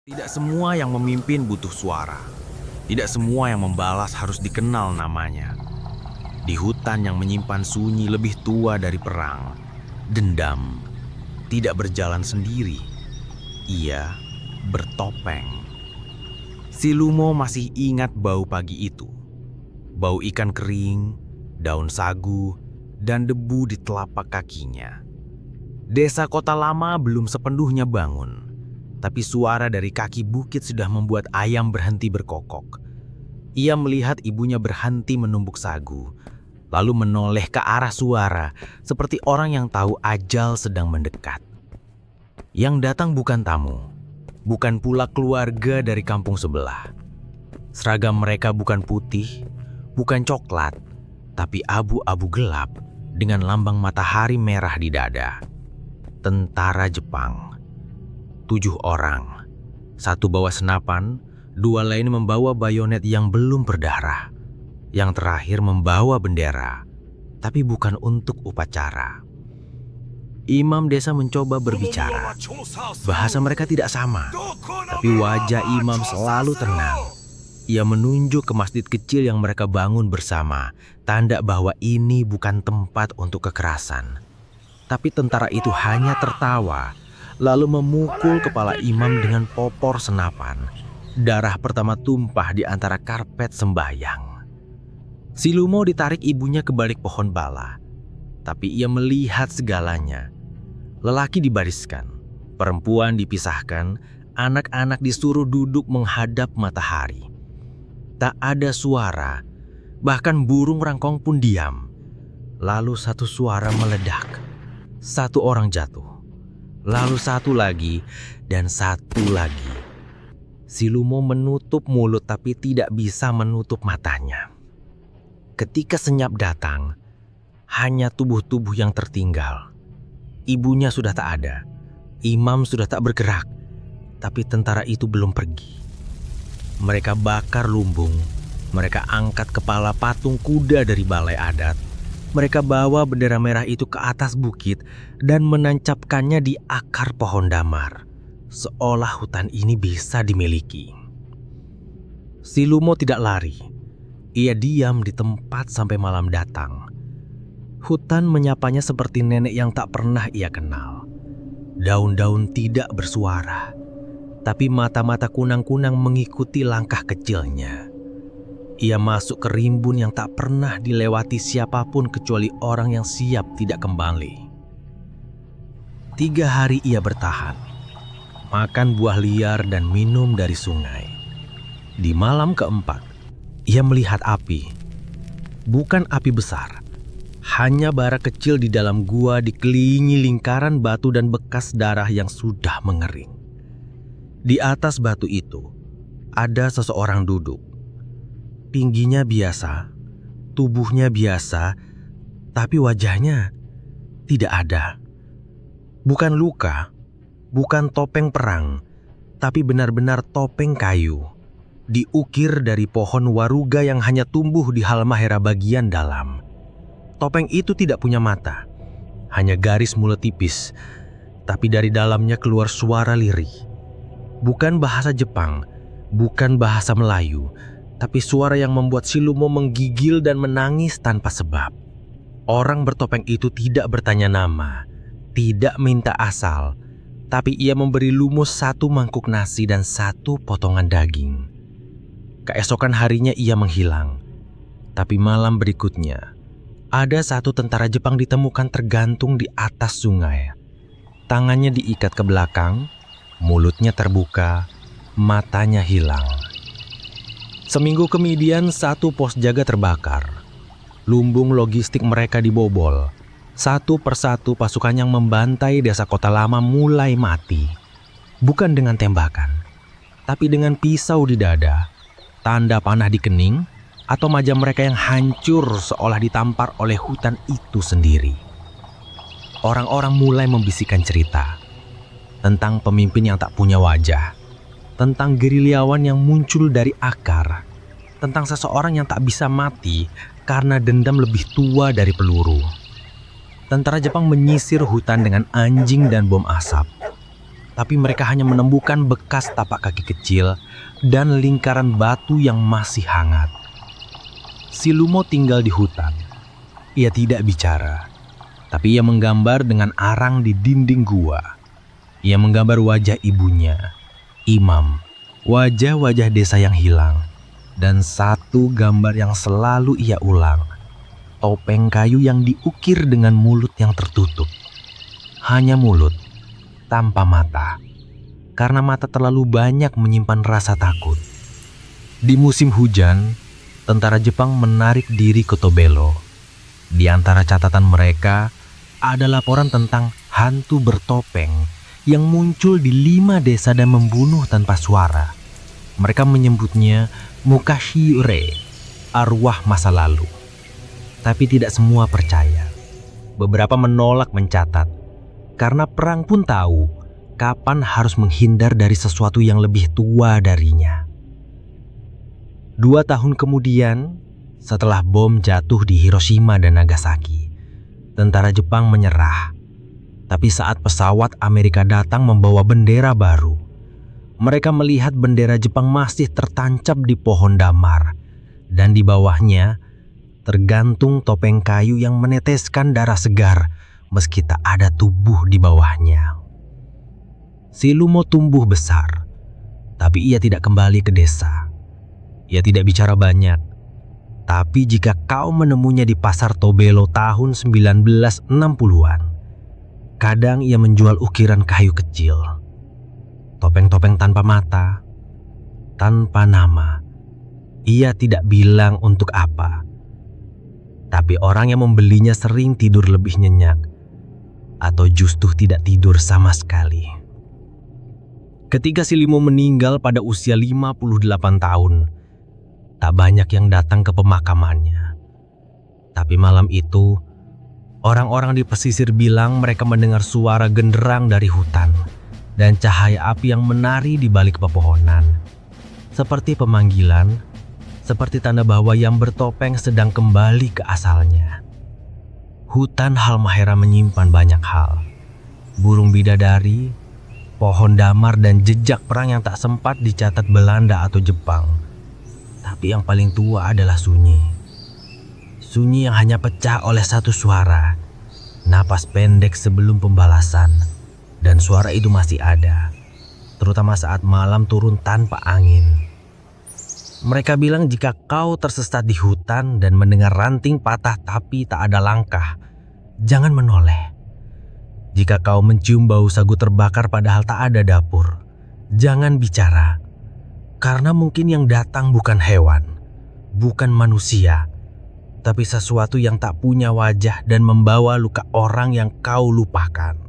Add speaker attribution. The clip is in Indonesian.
Speaker 1: Tidak semua yang memimpin butuh suara. Tidak semua yang membalas harus dikenal namanya. Di hutan yang menyimpan sunyi lebih tua dari perang, dendam tidak berjalan sendiri. Ia bertopeng. Si Lumo masih ingat bau pagi itu. Bau ikan kering, daun sagu, dan debu di telapak kakinya. Desa Kota Lama belum sepenuhnya bangun. Tapi suara dari kaki bukit sudah membuat ayam berhenti berkokok. Ia melihat ibunya berhenti menumbuk sagu, lalu menoleh ke arah suara seperti orang yang tahu ajal sedang mendekat. Yang datang bukan tamu, bukan pula keluarga dari kampung sebelah. Seragam mereka bukan putih, bukan coklat, tapi abu-abu gelap dengan lambang matahari merah di dada. Tentara Jepang. 7 orang, 1 bawa senapan, 2 lain membawa bayonet yang belum berdarah. Yang terakhir membawa bendera, tapi bukan untuk upacara. Imam desa mencoba berbicara. Bahasa mereka tidak sama, tapi wajah imam selalu tenang. Ia menunjuk ke masjid kecil yang mereka bangun bersama, tanda bahwa ini bukan tempat untuk kekerasan. Tapi tentara itu hanya tertawa, lalu memukul kepala imam dengan popor senapan. Darah pertama tumpah di antara karpet sembahyang. Si Lumo ditarik ibunya ke balik pohon bala, tapi ia melihat segalanya. Lelaki dibariskan, perempuan dipisahkan, anak-anak disuruh duduk menghadap matahari. Tak ada suara, bahkan burung rangkong pun diam. Lalu satu suara meledak, 1 orang jatuh. Lalu 1 lagi, dan 1 lagi. Si Lumo menutup mulut tapi tidak bisa menutup matanya. Ketika senyap datang, hanya tubuh-tubuh yang tertinggal. Ibunya sudah tak ada, imam sudah tak bergerak, tapi tentara itu belum pergi. Mereka bakar lumbung, mereka angkat kepala patung kuda dari balai adat. Mereka bawa bendera merah itu ke atas bukit dan menancapkannya di akar pohon damar, seolah hutan ini bisa dimiliki. Si Lumo tidak lari. Ia diam di tempat sampai malam datang. Hutan menyapanya seperti nenek yang tak pernah ia kenal. Daun-daun tidak bersuara, tapi mata-mata kunang-kunang mengikuti langkah kecilnya. Ia masuk ke rimbun yang tak pernah dilewati siapapun kecuali orang yang siap tidak kembali. 3 hari ia bertahan, makan buah liar dan minum dari sungai. Di malam keempat, ia melihat api. Bukan api besar, hanya bara kecil di dalam gua dikelilingi lingkaran batu dan bekas darah yang sudah mengering. Di atas batu itu, ada seseorang duduk. Tingginya biasa, tubuhnya biasa, tapi wajahnya tidak ada. Bukan luka, bukan topeng perang, tapi benar-benar topeng kayu. Diukir dari pohon waruga yang hanya tumbuh di halmahera bagian dalam. Topeng itu tidak punya mata, hanya garis mulut tipis, tapi dari dalamnya keluar suara lirih. Bukan bahasa Jepang, bukan bahasa Melayu, tapi suara yang membuat si Lumo menggigil dan menangis tanpa sebab. Orang bertopeng itu tidak bertanya nama, tidak minta asal, tapi ia memberi Lumo 1 mangkuk nasi dan 1 potongan daging. Keesokan harinya ia menghilang, tapi malam berikutnya ada 1 tentara Jepang ditemukan tergantung di atas sungai. Tangannya diikat ke belakang, mulutnya terbuka, matanya hilang. Seminggu kemudian 1 pos jaga terbakar. Lumbung logistik mereka dibobol. 1 persatu pasukan yang membantai desa Kota Lama mulai mati. Bukan dengan tembakan, tapi dengan pisau di dada, tanda panah di kening, atau wajah mereka yang hancur seolah ditampar oleh hutan itu sendiri. Orang-orang mulai membisikkan cerita tentang pemimpin yang tak punya wajah, tentang gerilyawan yang muncul dari akar, tentang seseorang yang tak bisa mati karena dendam lebih tua dari peluru. Tentara Jepang menyisir hutan dengan anjing dan bom asap.
Speaker 2: tapi mereka hanya menemukan bekas tapak kaki kecil dan lingkaran batu yang masih hangat. Si Lumo tinggal di hutan. Ia tidak bicara, tapi ia menggambar dengan arang di dinding gua. Ia menggambar wajah ibunya, Imam, wajah-wajah desa yang hilang, dan satu gambar yang selalu ia ulang, topeng kayu yang diukir dengan mulut yang tertutup. Hanya mulut, tanpa mata, karena mata terlalu banyak menyimpan rasa takut. Di musim hujan, tentara Jepang menarik diri ke Tobelo. Di antara catatan mereka ada laporan tentang hantu bertopeng yang muncul di 5 desa dan membunuh tanpa suara. Mereka menyebutnya Mukashiure, arwah masa lalu. Tapi tidak semua percaya. Beberapa menolak mencatat, karena perang pun tahu kapan harus menghindar dari sesuatu yang lebih tua darinya. 2 tahun kemudian, setelah bom jatuh di Hiroshima dan Nagasaki, tentara Jepang menyerah. Tapi saat pesawat Amerika datang membawa bendera baru, mereka melihat bendera Jepang masih tertancap di pohon damar, dan di bawahnya tergantung topeng kayu yang meneteskan darah segar meski tak ada tubuh di bawahnya. Si Lumo tumbuh besar, tapi ia tidak kembali ke desa. Ia tidak bicara banyak, tapi jika kau menemunya di pasar Tobelo tahun 1960-an, kadang ia menjual ukiran kayu kecil, topeng-topeng tanpa mata, tanpa nama. Ia tidak bilang untuk apa, tapi orang yang membelinya sering tidur lebih nyenyak, atau justru tidak tidur sama sekali. Ketika si Limo meninggal pada usia 58 tahun, tak banyak yang datang ke pemakamannya. Tapi malam itu, orang-orang di pesisir bilang mereka mendengar suara genderang dari hutan dan cahaya api yang menari di balik pepohonan. Seperti pemanggilan, seperti tanda bahwa yang bertopeng sedang kembali ke asalnya. Hutan Halmahera menyimpan banyak hal. Burung bidadari, pohon damar, dan jejak perang yang tak sempat dicatat Belanda atau Jepang. Tapi yang paling tua adalah sunyi. Sunyi yang hanya pecah oleh satu suara, napas pendek sebelum pembalasan. Dan suara itu masih ada, terutama saat malam turun tanpa angin. Mereka bilang jika kau tersesat di hutan dan mendengar ranting patah tapi tak ada langkah, jangan menoleh. Jika kau mencium bau sagu terbakar padahal tak ada dapur, jangan bicara. Karena mungkin yang datang bukan hewan, bukan manusia, tapi sesuatu yang tak punya wajah dan membawa luka orang yang kau lupakan.